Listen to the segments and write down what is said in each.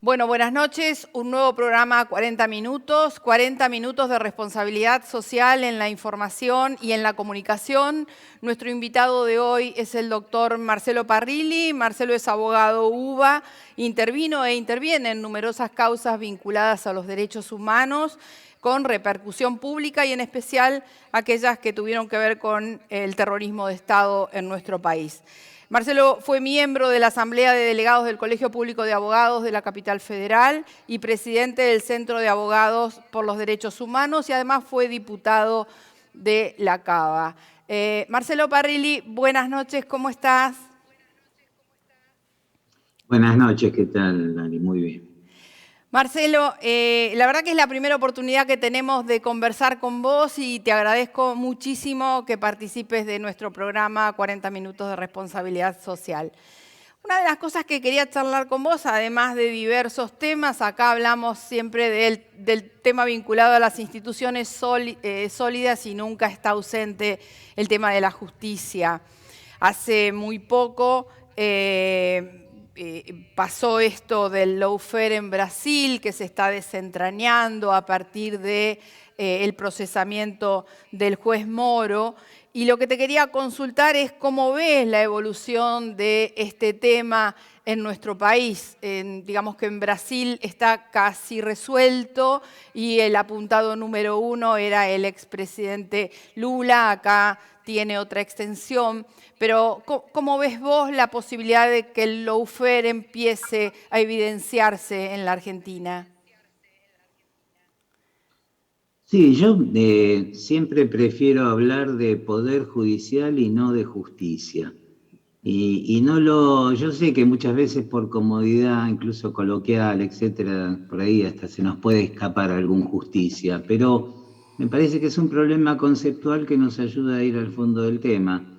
Bueno, buenas noches. Un nuevo programa 40 minutos de responsabilidad social en la información y en la comunicación. Nuestro invitado de hoy es el doctor Marcelo Parrilli. Marcelo es abogado UBA, intervino e interviene en numerosas causas vinculadas a los derechos humanos con repercusión pública y en especial aquellas que tuvieron que ver con el terrorismo de Estado en nuestro país. Marcelo fue miembro de la Asamblea de Delegados del Colegio Público de Abogados de la Capital Federal y presidente del Centro de Abogados por los Derechos Humanos y además fue diputado de la CABA. Marcelo Parrilli, buenas noches, ¿cómo estás? Buenas noches, ¿qué tal, Lali? Muy bien. Marcelo, la verdad que es la primera oportunidad que tenemos de conversar con vos y te agradezco muchísimo que participes de nuestro programa 40 minutos de responsabilidad social. Una de las cosas que quería charlar con vos, además de diversos temas, acá hablamos siempre del tema vinculado a las instituciones sólidas y nunca está ausente el tema de la justicia. Hace muy poco pasó esto del lawfare en Brasil, que se está desentrañando a partir del procesamiento del juez Moro. Y lo que te quería consultar es cómo ves la evolución de este tema en nuestro país. Digamos que en Brasil está casi resuelto y el apuntado número 1 era el expresidente Lula. Acá tiene otra extensión. Pero ¿cómo ves vos la posibilidad de que el lawfare empiece a evidenciarse en la Argentina? Sí, yo siempre prefiero hablar de poder judicial y no de justicia. Y no yo sé que muchas veces por comodidad, incluso coloquial, etcétera, por ahí hasta se nos puede escapar algún justicia, pero me parece que es un problema conceptual que nos ayuda a ir al fondo del tema.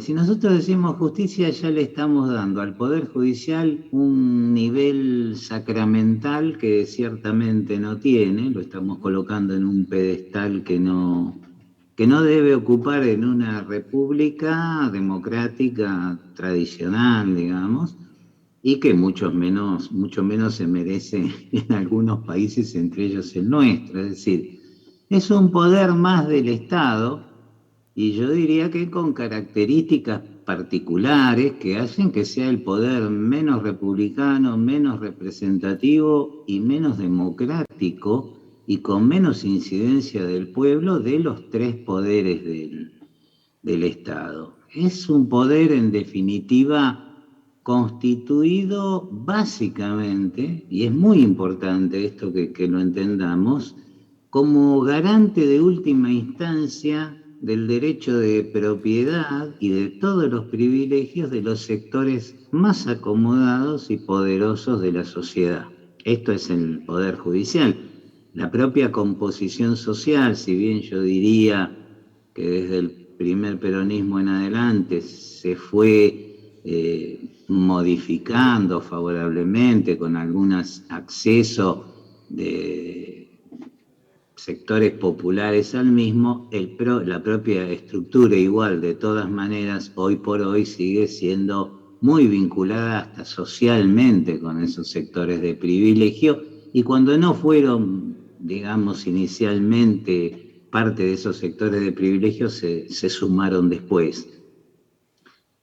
Si nosotros decimos justicia, ya le estamos dando al Poder Judicial un nivel sacramental que ciertamente no tiene, lo estamos colocando en un pedestal que no debe ocupar en una república democrática tradicional, digamos, y que mucho menos se merece en algunos países, entre ellos el nuestro. Es decir, es un poder más del Estado, y yo diría que con características particulares que hacen que sea el poder menos republicano, menos representativo y menos democrático y con menos incidencia del pueblo de los tres poderes del Estado. Es un poder, en definitiva, constituido básicamente, y es muy importante esto que lo entendamos, como garante de última instancia del derecho de propiedad y de todos los privilegios de los sectores más acomodados y poderosos de la sociedad. Esto es el Poder Judicial. La propia composición social, si bien yo diría que desde el primer peronismo en adelante se fue modificando favorablemente con algunos accesos de sectores populares al mismo, la propia estructura igual de todas maneras hoy por hoy sigue siendo muy vinculada hasta socialmente con esos sectores de privilegio, y cuando no fueron, digamos, inicialmente parte de esos sectores de privilegio se sumaron después.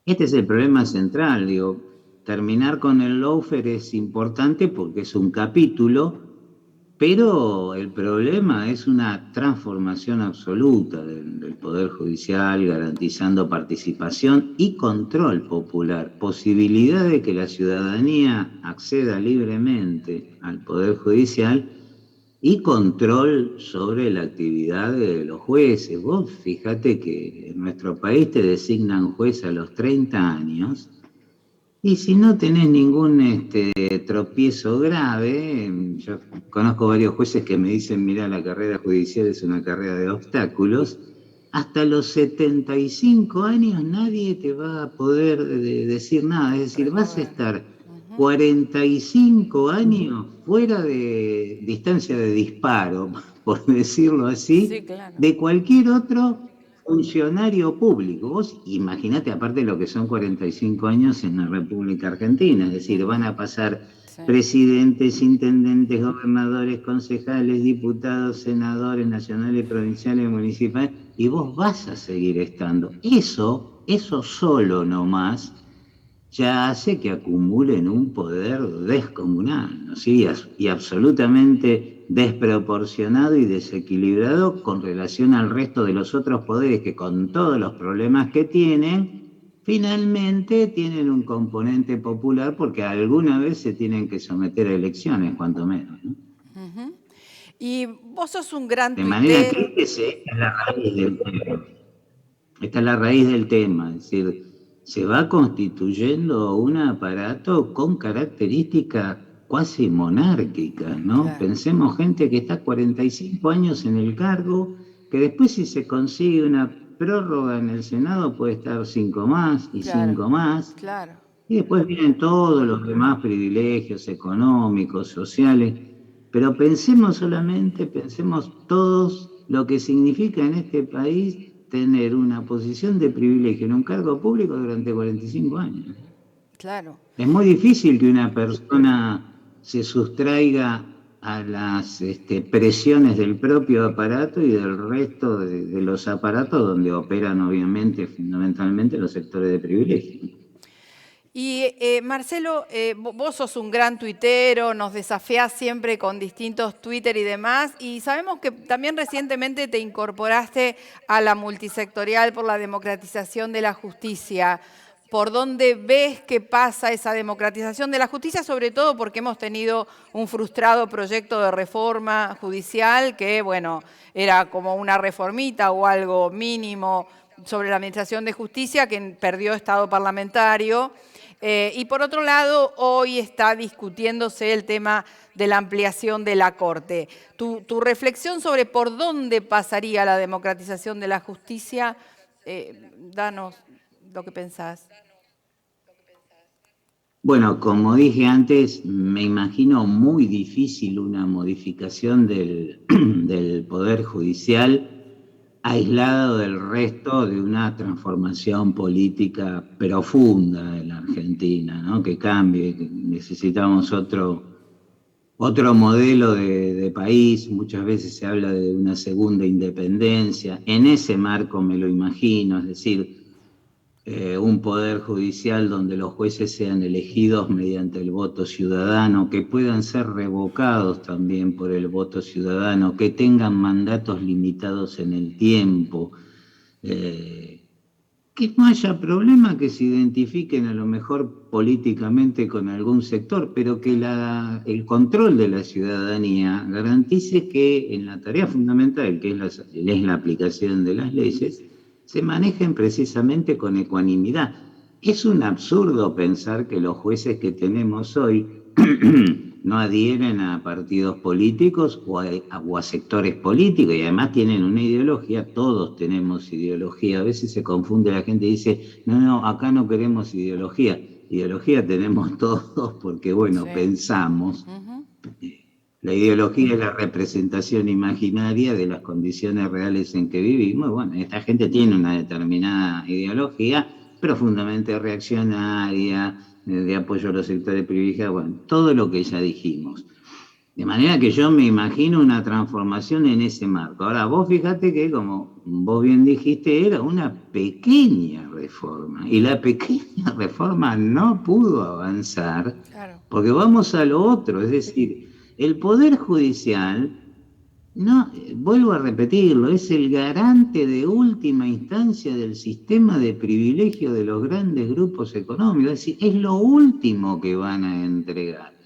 Este es el problema central, digo, terminar con el lawfare es importante porque es un capítulo, pero el problema es una transformación absoluta del Poder Judicial, garantizando participación y control popular, posibilidad de que la ciudadanía acceda libremente al Poder Judicial y control sobre la actividad de los jueces. Vos fíjate que en nuestro país te designan juez a los 30 años. Y si no tenés ningún tropiezo grave, yo conozco varios jueces que me dicen, mirá, la carrera judicial es una carrera de obstáculos, hasta los 75 años nadie te va a poder decir nada, es decir, vas a estar 45 años fuera de distancia de disparo, por decirlo así, Sí, claro. de cualquier otro funcionario público. Vos imaginate aparte lo que son 45 años en la República Argentina, es decir, van a pasar presidentes, intendentes, gobernadores, concejales, diputados, senadores nacionales, provinciales, municipales, y vos vas a seguir estando. Eso solo nomás ya hace que acumulen un poder descomunal, ¿no? Sí, y absolutamente desproporcionado y desequilibrado con relación al resto de los otros poderes que, con todos los problemas que tienen, finalmente tienen un componente popular porque alguna vez se tienen que someter a elecciones, cuanto menos, ¿no? Uh-huh. Y vos sos un gran De manera tuitero. que esta es la raíz del tema. Esta es la raíz del tema, es decir, se va constituyendo un aparato con características cuasi monárquicas, ¿no? Claro. Pensemos gente que está 45 años en el cargo, que después si se consigue una prórroga en el Senado puede estar 5 más y Claro, 5 más, claro. y después vienen todos los demás privilegios económicos, sociales, pero pensemos todos lo que significa en este país tener una posición de privilegio en un cargo público durante 45 años. Claro. Es muy difícil que una persona se sustraiga a las presiones del propio aparato y del resto de los aparatos donde operan obviamente fundamentalmente los sectores de privilegio. Y Marcelo, vos sos un gran tuitero, nos desafiás siempre con distintos Twitter y demás, y sabemos que también recientemente te incorporaste a la multisectorial por la democratización de la justicia. ¿Por dónde ves que pasa esa democratización de la justicia? Sobre todo porque hemos tenido un frustrado proyecto de reforma judicial que, bueno, era como una reformita o algo mínimo sobre la administración de justicia que perdió estado parlamentario. Y por otro lado, hoy está discutiéndose el tema de la ampliación de la Corte. Tu reflexión sobre por dónde pasaría la democratización de la justicia, danos lo que pensás. Bueno, como dije antes, me imagino muy difícil una modificación del Poder Judicial aislado del resto de una transformación política profunda en la Argentina, ¿no? Que cambie, que necesitamos otro modelo de país. Muchas veces se habla de una segunda independencia. En ese marco me lo imagino, es decir, un poder judicial donde los jueces sean elegidos mediante el voto ciudadano, que puedan ser revocados también por el voto ciudadano, que tengan mandatos limitados en el tiempo, que no haya problema que se identifiquen a lo mejor políticamente con algún sector, pero que el control de la ciudadanía garantice que en la tarea fundamental, que es la aplicación de las leyes, se manejen precisamente con ecuanimidad. Es un absurdo pensar que los jueces que tenemos hoy no adhieren a partidos políticos o a sectores políticos, y además tienen una ideología. Todos tenemos ideología. A veces se confunde la gente y dice, no, acá no queremos ideología. Ideología tenemos todos porque, bueno, sí, pensamos. Uh-huh. La ideología es la representación imaginaria de las condiciones reales en que vivimos. Bueno, esta gente tiene una determinada ideología profundamente reaccionaria, de apoyo a los sectores privilegiados, bueno, todo lo que ya dijimos. De manera que yo me imagino una transformación en ese marco. Ahora, vos fíjate que, como vos bien dijiste, era una pequeña reforma, y la pequeña reforma no pudo avanzar, claro, porque vamos a lo otro, es decir, el Poder Judicial, no, vuelvo a repetirlo, es el garante de última instancia del sistema de privilegio de los grandes grupos económicos, es decir, es lo último que van a entregar.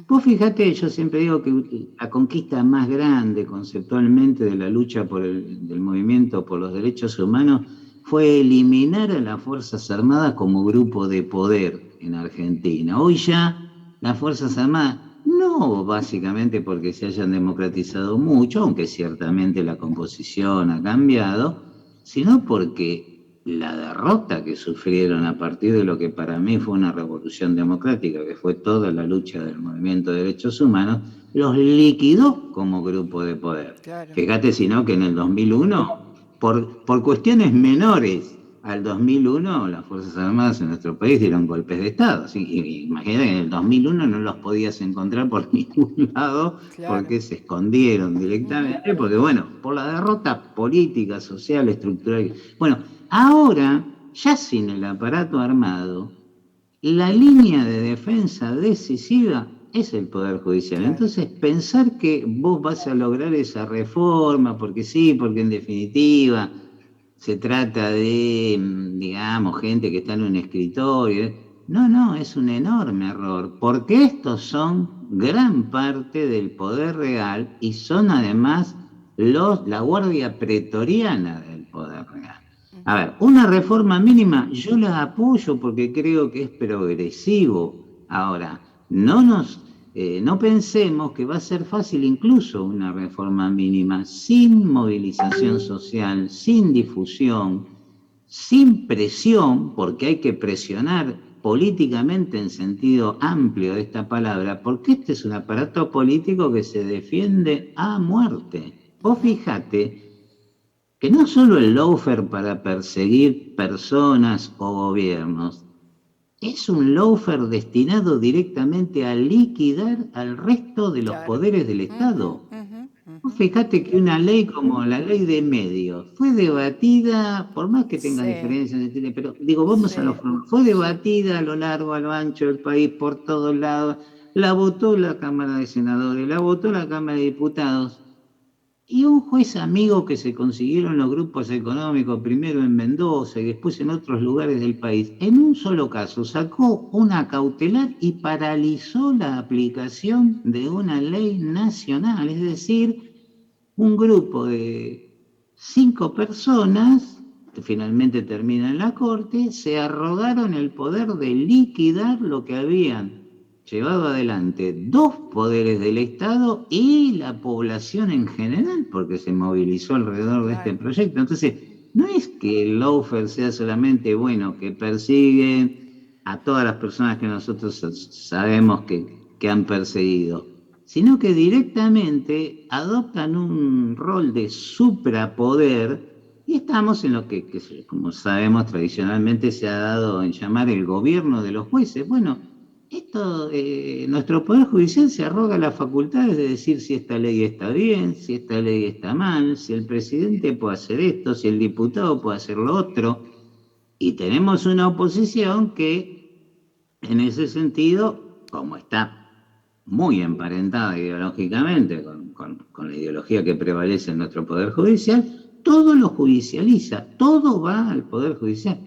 Vos fíjate, yo siempre digo que la conquista más grande conceptualmente de la lucha del movimiento por los derechos humanos fue eliminar a las Fuerzas Armadas como grupo de poder en Argentina. Hoy ya las Fuerzas Armadas, no básicamente porque se hayan democratizado mucho, aunque ciertamente la composición ha cambiado, sino porque la derrota que sufrieron a partir de lo que para mí fue una revolución democrática, que fue toda la lucha del movimiento de derechos humanos, los liquidó como grupo de poder. Claro. Fíjate, sino que en el 2001, por cuestiones menores al 2001 las Fuerzas Armadas en nuestro país dieron golpes de Estado. ¿Sí? Imagínate que en el 2001 no los podías encontrar por ningún lado Claro. porque se escondieron directamente, porque bueno, por la derrota política, social, estructural. Bueno, ahora, ya sin el aparato armado, la línea de defensa decisiva es el Poder Judicial. Claro. Entonces, pensar que vos vas a lograr esa reforma, porque sí, porque en definitiva se trata de, digamos, gente que está en un escritorio. No, no, es un enorme error, porque estos son gran parte del poder real y son además la guardia pretoriana del poder real. A ver, una reforma mínima yo la apoyo porque creo que es progresivo. Ahora, no pensemos que va a ser fácil incluso una reforma mínima sin movilización social, sin difusión, sin presión, porque hay que presionar políticamente en sentido amplio de esta palabra, porque este es un aparato político que se defiende a muerte. Vos fíjate que no solo el lawfare para perseguir personas o gobiernos, es un lawfare destinado directamente a liquidar al resto de los Claro. poderes del Estado. Vos fíjate que una ley como la ley de medios fue debatida, por más que tenga Sí, diferencias, etcétera, pero digo, vamos a lo sí. formal, fue debatida a lo largo, a lo ancho del país, por todos lados, la votó la Cámara de Senadores, la votó la Cámara de Diputados, y un juez amigo que se consiguieron los grupos económicos, primero en Mendoza y después en otros lugares del país, en un solo caso sacó una cautelar y paralizó la aplicación de una ley nacional. Es decir, un grupo de 5 personas, que finalmente termina en la corte, se arrogaron el poder de liquidar lo que habían llevado adelante 2 poderes del Estado y la población en general, porque se movilizó alrededor de este Claro. proyecto. Entonces, no es que el lawfare sea solamente, bueno, que persigue a todas las personas que nosotros sabemos que han perseguido, sino que directamente adoptan un rol de suprapoder y estamos en lo que, como sabemos, tradicionalmente se ha dado en llamar el gobierno de los jueces. Bueno, nuestro Poder Judicial se arroga las facultades de decir si esta ley está bien, si esta ley está mal, si el presidente puede hacer esto, si el diputado puede hacer lo otro. Y tenemos una oposición que, en ese sentido, como está muy emparentada ideológicamente con la ideología que prevalece en nuestro Poder Judicial, todo lo judicializa, todo va al Poder Judicial.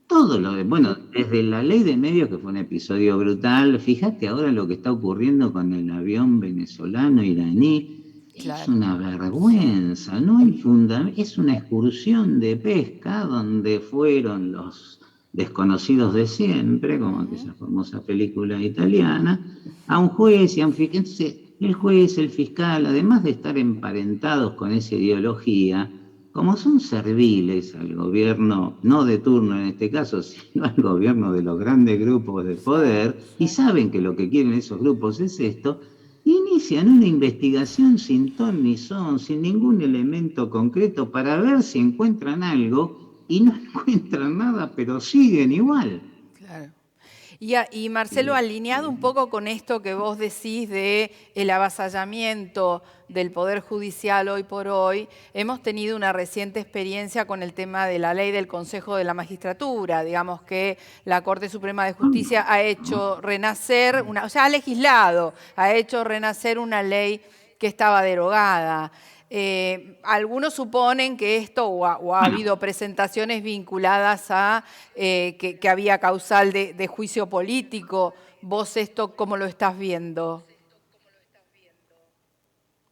Todo bueno, desde la ley de medios, que fue un episodio brutal, fíjate ahora lo que está ocurriendo con el avión venezolano iraní, es Claro. una Sí. vergüenza, no hay fundamento, es una excursión de pesca donde fueron los desconocidos de siempre, como aquella famosa película italiana, a un juez y a un fiscal. Entonces, el juez, el fiscal, además de estar emparentados con esa ideología, como son serviles al gobierno, no de turno en este caso, sino al gobierno de los grandes grupos de Sí, poder, y sí. saben que lo que quieren esos grupos es esto, inician una investigación sin ton ni son, sin ningún elemento concreto, para ver si encuentran algo, y no encuentran nada, pero siguen igual. Claro. Y Marcelo, alineado un poco con esto que vos decís de el avasallamiento del Poder Judicial hoy por hoy, hemos tenido una reciente experiencia con el tema de la ley del Consejo de la Magistratura. Digamos que la Corte Suprema de Justicia ha hecho renacer, o sea, ha legislado, ha hecho renacer una ley que estaba derogada. Algunos suponen que esto, o ha Bueno, habido presentaciones vinculadas a que había causal de juicio político. ¿Vos esto cómo lo estás viendo?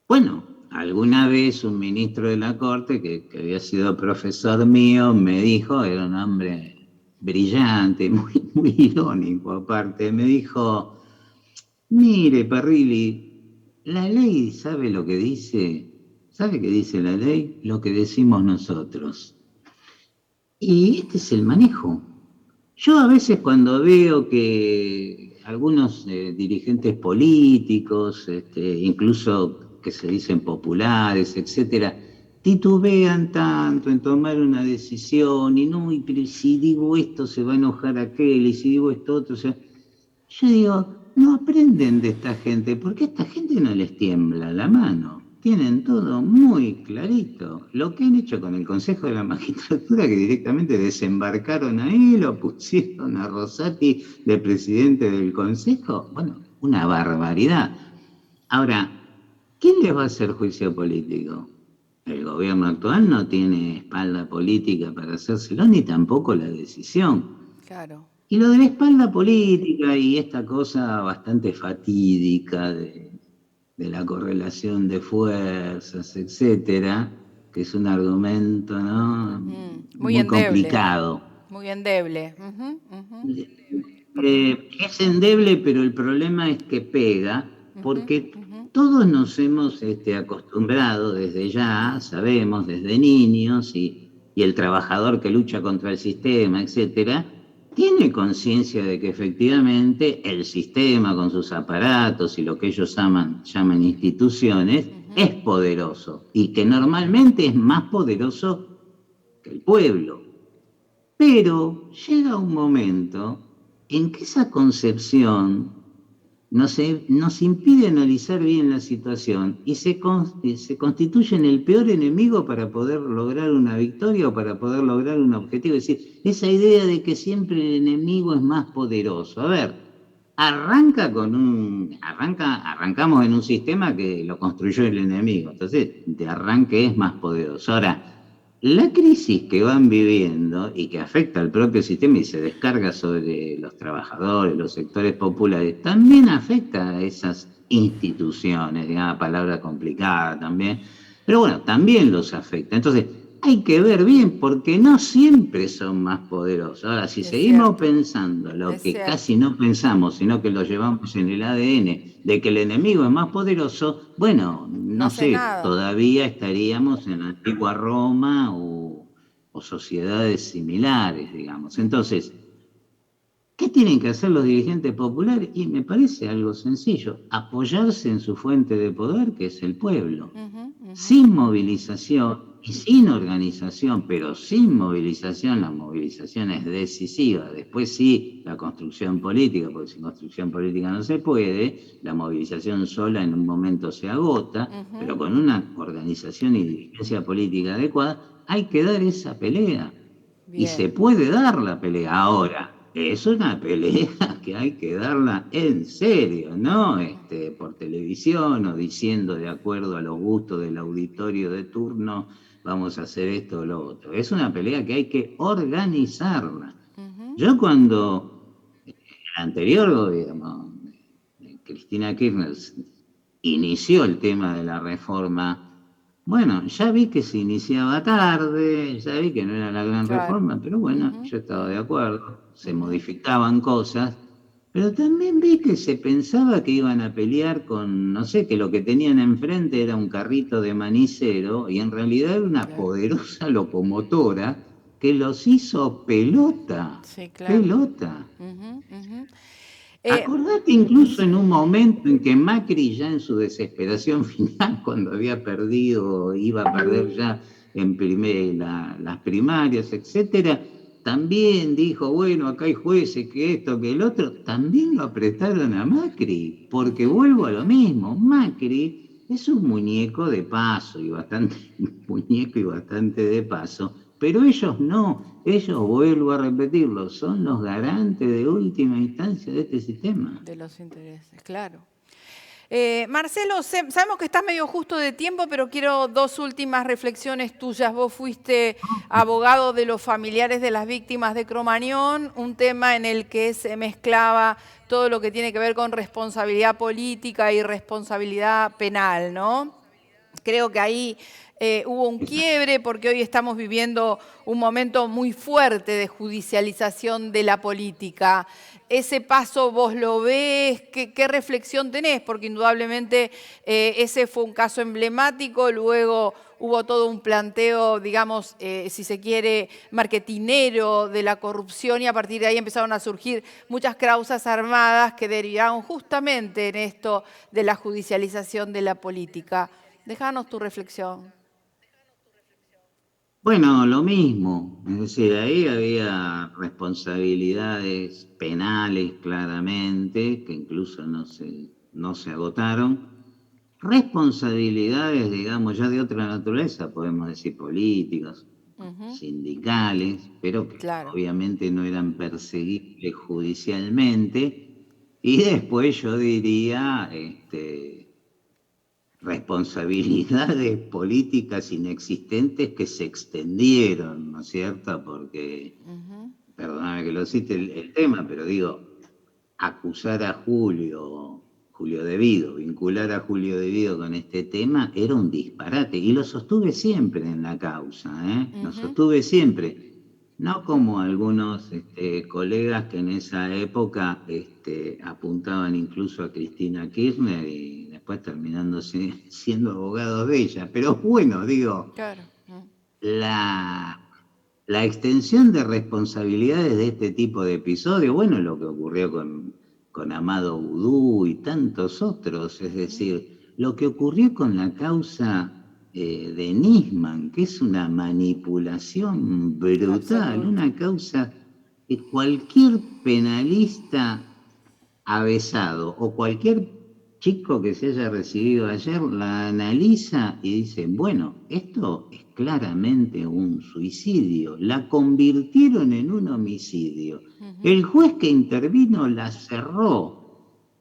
Bueno, alguna vez un ministro de la Corte, que había sido profesor mío, me dijo, era un hombre brillante, muy irónico aparte, me dijo, mire, Parrilli, la ley sabe lo que dice, ¿sabe qué dice la ley? Lo que decimos nosotros. Y este es el manejo. Yo a veces cuando veo que algunos dirigentes políticos, incluso que se dicen populares, etcétera, titubean tanto en tomar una decisión, y no, pero si digo esto se va a enojar aquel, y si digo esto otro, yo digo, no aprenden de esta gente, porque a esta gente no les tiembla la mano. Tienen todo muy clarito. Lo que han hecho con el Consejo de la Magistratura, que directamente desembarcaron ahí, lo pusieron a Rosati de presidente del Consejo, bueno, una barbaridad. Ahora, ¿quién les va a hacer juicio político? El gobierno actual no tiene espalda política para hacérselo, ni tampoco la decisión. Claro. Y lo de la espalda política y esta cosa bastante fatídica de la correlación de fuerzas, etcétera, que es un argumento, ¿no? Muy Muy endeble. complicado. Muy endeble. Ujú, ujú, Es endeble, pero el problema es que pega, ujú, porque ujú. todos nos hemos acostumbrado desde ya, sabemos, desde niños, y el trabajador que lucha contra el sistema, etcétera, tiene conciencia de que efectivamente el sistema con sus aparatos y lo que ellos llaman instituciones es poderoso y que normalmente es más poderoso que el pueblo. Pero llega un momento en que esa concepción nos impide analizar bien la situación y se constituye en el peor enemigo para poder lograr una victoria o para poder lograr un objetivo. Es decir, esa idea de que siempre el enemigo es más poderoso. A ver, arrancamos en un sistema que lo construyó el enemigo, entonces de arranque es más poderoso. Ahora, la crisis que van viviendo y que afecta al propio sistema y se descarga sobre los trabajadores, los sectores populares, también afecta a esas instituciones, digamos, palabra complicada también, pero bueno, también los afecta. Entonces, hay que ver bien, porque no siempre son más poderosos. Ahora, si Es seguimos cierto, pensando lo es que cierto. casi no pensamos, sino que lo llevamos en el ADN, de que el enemigo es más poderoso, bueno, No no hace sé, nada. todavía estaríamos en la antigua Roma o sociedades similares, digamos. Entonces, ¿qué tienen que hacer los dirigentes populares? Y me parece algo sencillo, apoyarse en su fuente de poder, que es el pueblo. Ujú, ujú. Sin movilización y sin organización, pero sin movilización, la movilización es decisiva. Después sí, la construcción política, porque sin construcción política no se puede, la movilización sola en un momento se agota, pero Ujú. con una organización y dirigencia política adecuada hay que dar esa pelea. Y se Bien. puede dar la pelea. Ahora, es una pelea que hay que darla en serio, no por televisión o diciendo de acuerdo a los gustos del auditorio de turno, vamos a hacer esto o lo otro. Es una pelea que hay que organizarla. Ujú. Yo cuando el anterior gobierno, Cristina Kirchner, inició el tema de la reforma. Bueno, ya vi que se iniciaba tarde, ya vi que no era la gran Claro. reforma, pero bueno, Ujú, yo estaba de ujú, acuerdo, se ujú. modificaban cosas, pero también vi que se pensaba que iban a pelear con, no sé, que lo que tenían enfrente era un carrito de manicero y en realidad era una Claro. poderosa locomotora que los hizo pelota, Sí, claro. pelota. Ujú, ujú. Acordate incluso Sí, en un momento en que Macri ya en su desesperación final, cuando había perdido, iba a perder ya las primarias, etcétera, también dijo, bueno, acá hay jueces, que esto, que el otro, también lo apretaron a Macri, porque ujú, vuelvo a lo ujú. mismo, Macri es un muñeco de paso y bastante muñeco y bastante de paso, pero ellos no, ellos, vuelvo a repetirlo, son los garantes de última instancia de este sistema. De los intereses, claro. Marcelo, sabemos que estás medio justo de tiempo, pero quiero dos últimas reflexiones tuyas. Vos fuiste abogado de los familiares de las víctimas de Cromañón, un tema en el que se mezclaba todo lo que tiene que ver con responsabilidad política y responsabilidad penal, ¿no? Creo que ahí hubo un Exacto. quiebre porque hoy estamos viviendo un momento muy fuerte de judicialización de la política. ¿Ese paso vos lo ves? ¿Qué reflexión tenés? Porque indudablemente ese fue un caso emblemático, luego hubo todo un planteo, digamos, si se quiere, marketinero de la corrupción y a partir de ahí empezaron a surgir muchas causas armadas que derivaron justamente en esto de la judicialización de la política. Déjanos tu reflexión. Bueno, lo mismo, es decir, ahí había responsabilidades penales claramente, que incluso no se agotaron, responsabilidades, digamos, ya de otra naturaleza, podemos decir políticas, Ujú, sindicales, pero que claro, obviamente no eran perseguibles judicialmente, y después yo diría, responsabilidades políticas inexistentes que se extendieron, ¿no es cierto? Porque, ujú, perdóname que lo cite el tema, pero digo, acusar a Julio Devido, vincular a Julio Devido con este tema era un disparate. Y lo sostuve siempre en la causa, ¿eh? Lo ujú, sostuve siempre. No como algunos colegas que en esa época apuntaban incluso a Cristina Kirchner y después terminando siendo abogados de ella. Pero bueno, digo, claro. Mm, la, la extensión de responsabilidades de este tipo de episodios, bueno, lo que ocurrió con Amado Vudú y tantos otros, es ujú, decir, lo que ocurrió con la causa de Nisman, que es una manipulación brutal, absoluto. una causa que cualquier penalista avesado o cualquier chico que se haya recibido ayer la analiza y dice, bueno, esto es claramente un suicidio, la convirtieron en un homicidio. Ujú, El juez que intervino la cerró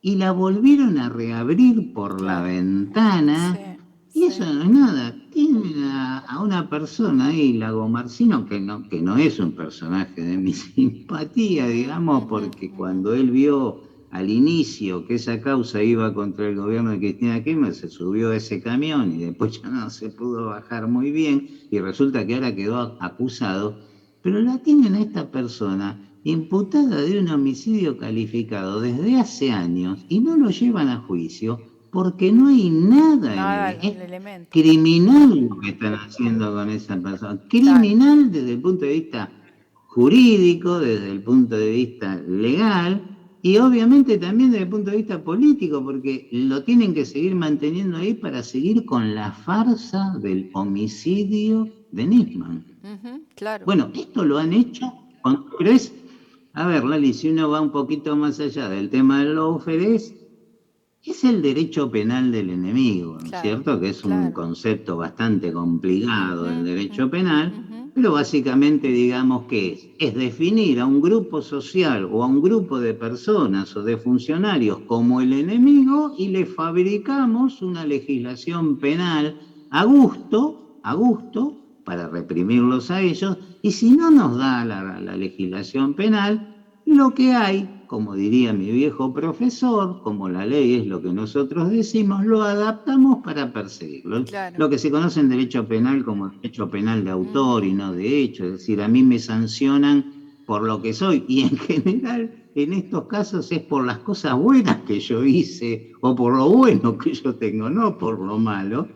y la volvieron a reabrir por la claro. Sí, ventana. Y eso sí. no es nada. Tienen a una persona ahí, Lago Marcino, que no es un personaje de mi simpatía, Ujú, digamos, ujú, porque ujú. cuando él vio al inicio que esa causa iba contra el gobierno de Cristina Kirchner, se subió a ese camión y después ya no se pudo bajar muy bien y resulta que ahora quedó acusado, pero la tienen a esta persona imputada de un homicidio calificado desde hace años y no lo llevan a juicio porque no hay nada en Nada, el... Es el elemento. criminal lo que están haciendo con esa persona. Claro. Criminal desde el punto de vista jurídico, desde el punto de vista legal y obviamente también desde el punto de vista político, porque lo tienen que seguir manteniendo ahí para seguir con la farsa del homicidio de Nisman. Ujú, claro. Bueno, esto lo han hecho, pero es, a ver, Lali, si uno va un poquito más allá del tema del lawfare, es el derecho penal del enemigo, ¿no es Claro. cierto? Que es un Claro. concepto bastante complicado Ujú, del derecho ujú, penal, ujú. pero básicamente digamos que es definir a un grupo social o a un grupo de personas o de funcionarios como el enemigo y le fabricamos una legislación penal a gusto, para reprimirlos a ellos, y si no nos da la legislación penal, lo que hay, como diría mi viejo profesor, como la ley es lo que nosotros decimos, lo adaptamos para perseguirlo. Claro. Lo que se conoce en derecho penal como derecho penal de autor y Ujú, no de hecho, es decir, a mí me sancionan por lo que soy y en general en estos casos es por las cosas buenas que yo hice o por lo bueno que yo tengo, no por lo malo.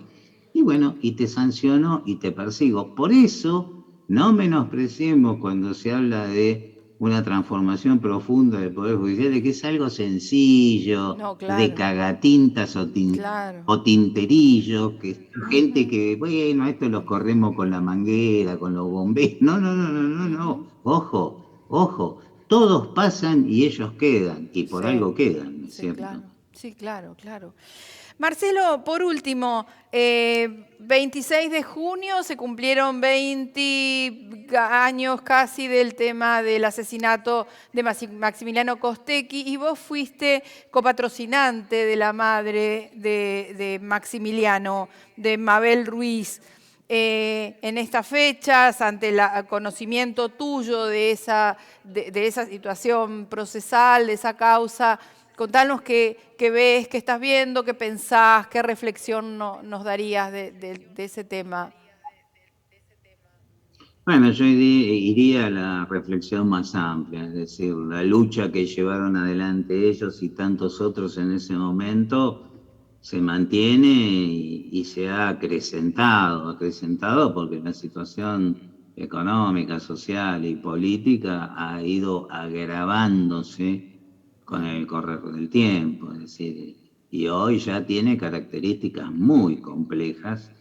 Y bueno, y te sanciono y te persigo. Por eso, no menospreciemos cuando se habla de una transformación profunda del Poder Judicial, de que es algo sencillo, no, de claro. cagatintas Claro. o tinterillos, que gente Ujú, que, bueno, esto los corremos con la manguera, con los bomberos. No, no, no, no, no, no. ujú. Ojo, ojo. Todos pasan y ellos quedan, y por Sí, algo quedan, ¿no es sí, cierto? claro. Sí, claro, claro. Marcelo, por último, 26 de junio se cumplieron 20 años casi del tema del asesinato de Maximiliano Costecchi y vos fuiste copatrocinante de la madre de Maximiliano, de Mabel Ruiz. En estas fechas, ante el conocimiento tuyo de esa situación procesal, de esa causa, contanos qué ves, qué estás viendo, qué pensás, qué reflexión nos darías de ese tema. Bueno, yo iría a la reflexión más amplia, es decir, la lucha que llevaron adelante ellos y tantos otros en ese momento se mantiene y se ha acrecentado porque la situación económica, social y política ha ido agravándose con Ujú, el correr del tiempo, es decir, y hoy ya tiene características muy complejas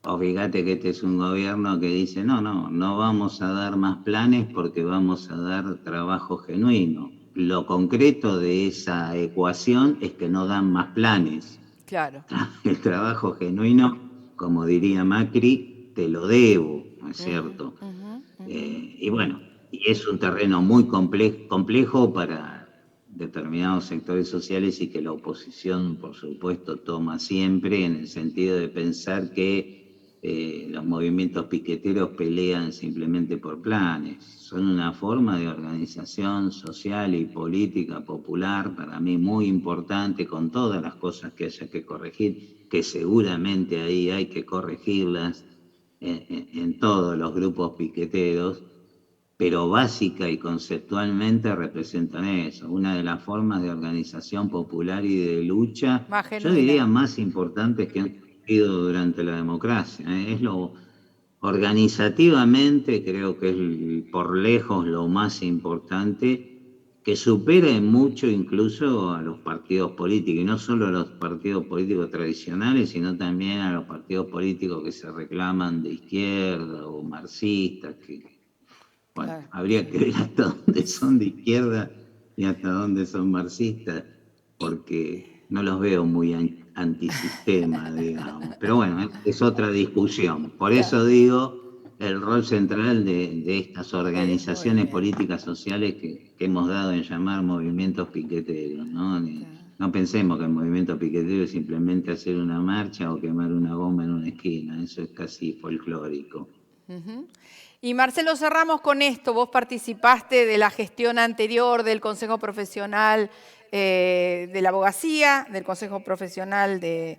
O fíjate que este es un gobierno que dice, no vamos a dar más planes porque vamos a dar trabajo genuino. Lo concreto de esa ecuación es que no dan más planes. Claro. El trabajo genuino, como diría Macri, te lo debo, ¿no es Ujú, cierto? ujú, ujú. Y bueno, y es un terreno muy complejo para determinados sectores sociales y que la oposición, por supuesto, toma siempre en el sentido de pensar que los movimientos piqueteros pelean simplemente por planes. Son una forma de organización social y política popular, para mí muy importante, con todas las cosas que haya que corregir, que seguramente ahí hay que corregirlas en todos los grupos piqueteros, pero básica y conceptualmente representan eso, una de las formas de organización popular y de lucha, Más yo diría genuina. más importantes que han surgido durante la democracia. Es lo organizativamente, creo que es por lejos lo más importante, que supera en mucho incluso a los partidos políticos, y no solo a los partidos políticos tradicionales, sino también a los partidos políticos que se reclaman de izquierda o marxistas, que bueno, Claro, habría que sí. ver hasta dónde son de izquierda y hasta dónde son marxistas, Y, porque no los veo muy antisistema, digamos. Pero bueno, es otra discusión. Por claro, eso digo el rol central de estas de los organizaciones movimientos. políticas sociales que hemos dado en llamar movimientos piqueteros, ¿no? Claro. No pensemos que el movimiento piquetero es simplemente hacer una marcha o quemar una goma en una esquina, eso es casi folclórico. Ujú. Y Marcelo, cerramos con esto. Vos participaste de la gestión anterior del Consejo Profesional de la Abogacía, del Consejo Profesional de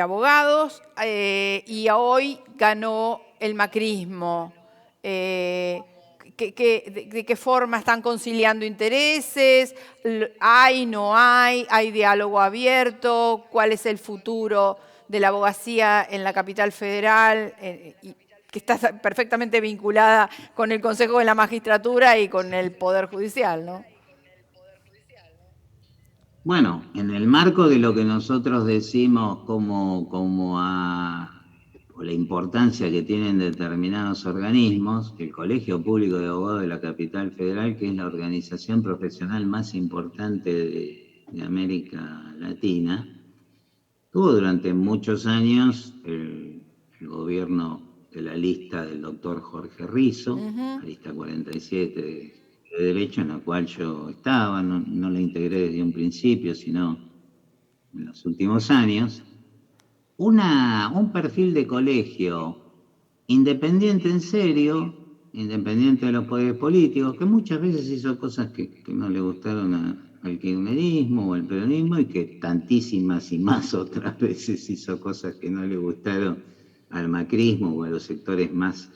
Abogados, y hoy ganó el macrismo. Eh, ¿De qué forma están conciliando intereses? ¿Hay, no hay? ¿Hay diálogo abierto? ¿Cuál es el futuro de la abogacía en la capital federal? Que está perfectamente vinculada con el Consejo de la Magistratura y con el Poder Judicial, ¿no? Bueno, en el marco de lo que nosotros decimos o la importancia que tienen determinados organismos, el Colegio Público de Abogados de la Capital Federal, que es la organización profesional más importante de América Latina, tuvo durante muchos años el gobierno de la lista del doctor Jorge Rizo, Ujú. la lista 47 de Derecho, en la cual yo estaba, no la integré desde un principio, sino en los últimos años, un perfil de colegio independiente en serio, independiente de los poderes políticos, que muchas veces hizo cosas que no le gustaron al kirchnerismo o al peronismo y que tantísimas y más otras veces hizo cosas que no le gustaron al macrismo o a los sectores más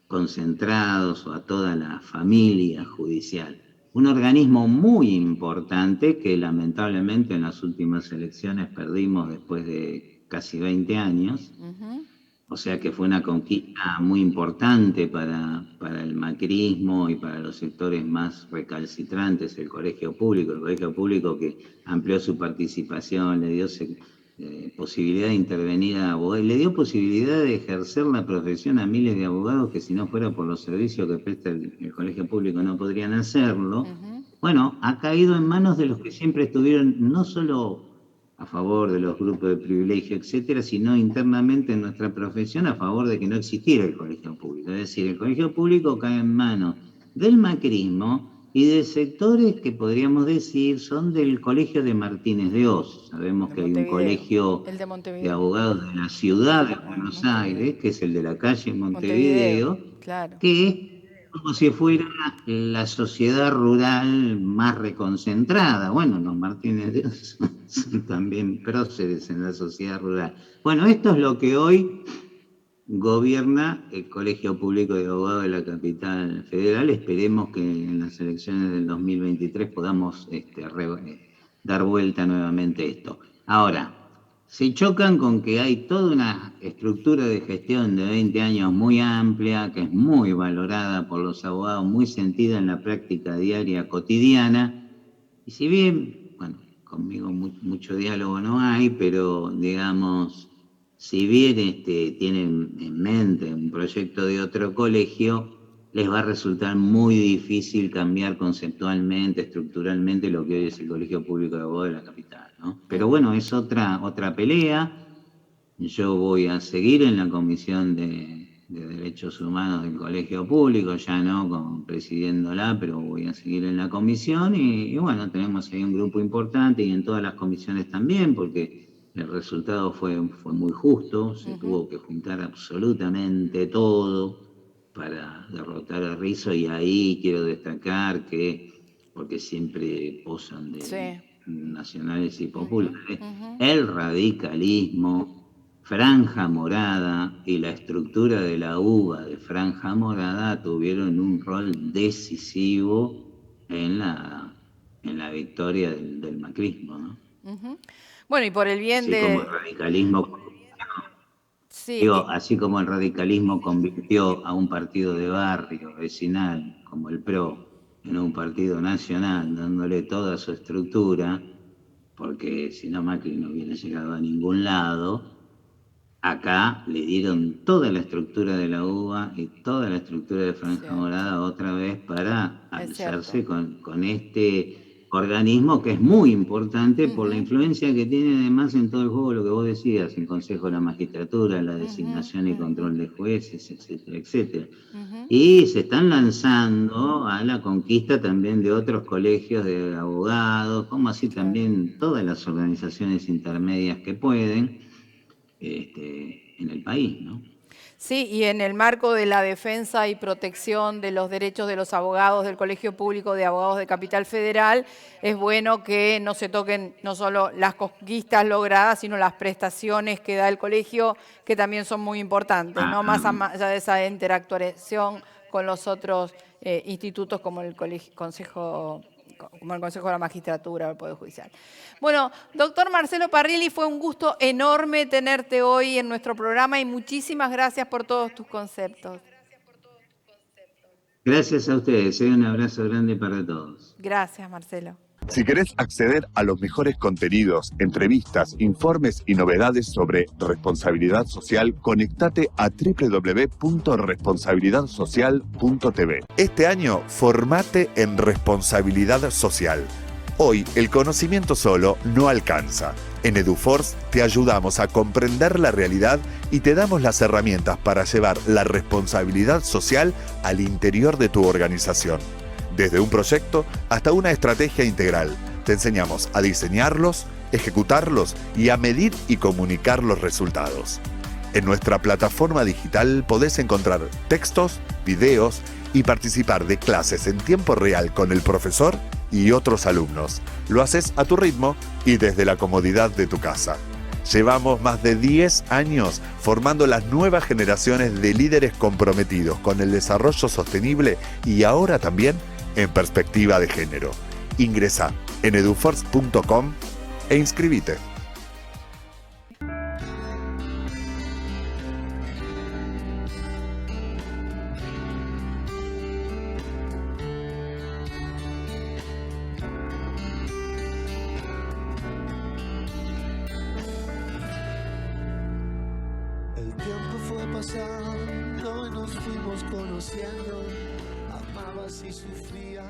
concentrados o a toda la familia judicial. Un organismo muy importante que lamentablemente en las últimas elecciones perdimos después de casi 20 años, Ujú. o sea que fue una conquista muy importante para el macrismo y para los sectores más recalcitrantes, el colegio público que amplió su participación, le dio posibilidad de intervenir a abogados, le dio posibilidad de ejercer la profesión a miles de abogados que si no fuera por los servicios que presta el colegio público no podrían hacerlo. Ujú. Bueno, ha caído en manos de los que siempre estuvieron no solo a favor de los grupos de privilegio, etcétera, sino internamente en nuestra profesión a favor de que no existiera el colegio público. Es decir, el colegio público cae en manos del macrismo y de sectores que podríamos decir son del colegio de Martínez de Oz. Sabemos De que hay un Montevideo. colegio El de de Montevideo. abogados de la ciudad de Buenos Montevideo. Aires, que es el de la calle Montevideo, Montevideo, claro. que es como si fuera la sociedad rural más reconcentrada. Bueno, los Martínez de Oz son también próceres en la sociedad rural. Bueno, esto es lo que hoy gobierna el Colegio Público de Abogados de la Capital Federal. Esperemos que en las elecciones del 2023 podamos dar vuelta nuevamente a esto. Ahora, se chocan con que hay toda una estructura de gestión de 20 años muy amplia, que es muy valorada por los abogados, muy sentida en la práctica diaria cotidiana, y si bien, bueno, conmigo mucho diálogo no hay, pero digamos, si bien tienen en mente un proyecto de otro colegio, les va a resultar muy difícil cambiar conceptualmente, estructuralmente lo que hoy es el Colegio Público de Abogados de la capital, ¿no? Pero bueno, es otra pelea. Yo voy a seguir en la Comisión de Derechos Humanos del Colegio Público, ya no como presidiéndola, pero voy a seguir en la comisión y bueno, tenemos ahí un grupo importante y en todas las comisiones también, porque el resultado fue muy justo, se tuvo que juntar absolutamente todo para derrotar a Rizzo y ahí quiero destacar que, porque siempre posan de nacionales y populares, el radicalismo, Franja Morada y la estructura de la UBA de Franja Morada tuvieron un rol decisivo en la victoria del macrismo, ¿no? Bueno, y por el bien así como el radicalismo, digo, así como el radicalismo convirtió a un partido de barrio, vecinal, como el PRO, en un partido nacional, dándole toda su estructura, porque si no Macri no hubiera llegado a ningún lado. Acá le dieron toda la estructura de la UBA y toda la estructura de Franja Morada otra vez para alzarse con este organismo que es muy importante por la influencia que tiene además en todo el juego, lo que vos decías, el Consejo de la Magistratura, la designación y control de jueces, etcétera, etcétera. Y se están lanzando a la conquista también de otros colegios de abogados, como así también todas las organizaciones intermedias que pueden, en el país, ¿no? Sí, y en el marco de la defensa y protección de los derechos de los abogados del Colegio Público de Abogados de Capital Federal, es bueno que no se toquen no solo las conquistas logradas, sino las prestaciones que da el colegio, que también son muy importantes, ¿no? Más allá de esa interactuación con los otros institutos como el Consejo de la Magistratura, el Poder Judicial. Bueno, doctor Marcelo Parrilli, fue un gusto enorme tenerte hoy en nuestro programa y muchísimas gracias por todos tus conceptos. Gracias a ustedes, un abrazo grande para todos. Gracias, Marcelo. Si querés acceder a los mejores contenidos, entrevistas, informes y novedades sobre responsabilidad social, conectate a www.responsabilidadsocial.tv. Este año, formate en responsabilidad social. Hoy, el conocimiento solo no alcanza. En EduForce te ayudamos a comprender la realidad y te damos las herramientas para llevar la responsabilidad social al interior de tu organización. Desde un proyecto hasta una estrategia integral, te enseñamos a diseñarlos, ejecutarlos y a medir y comunicar los resultados. En nuestra plataforma digital podés encontrar textos, videos y participar de clases en tiempo real con el profesor y otros alumnos. Lo haces a tu ritmo y desde la comodidad de tu casa. Llevamos más de 10 años formando las nuevas generaciones de líderes comprometidos con el desarrollo sostenible y ahora también en perspectiva de género. Ingresá en eduforce.com e inscribite. El tiempo fue pasando y nos fuimos conociendo. Amabas y sufrías.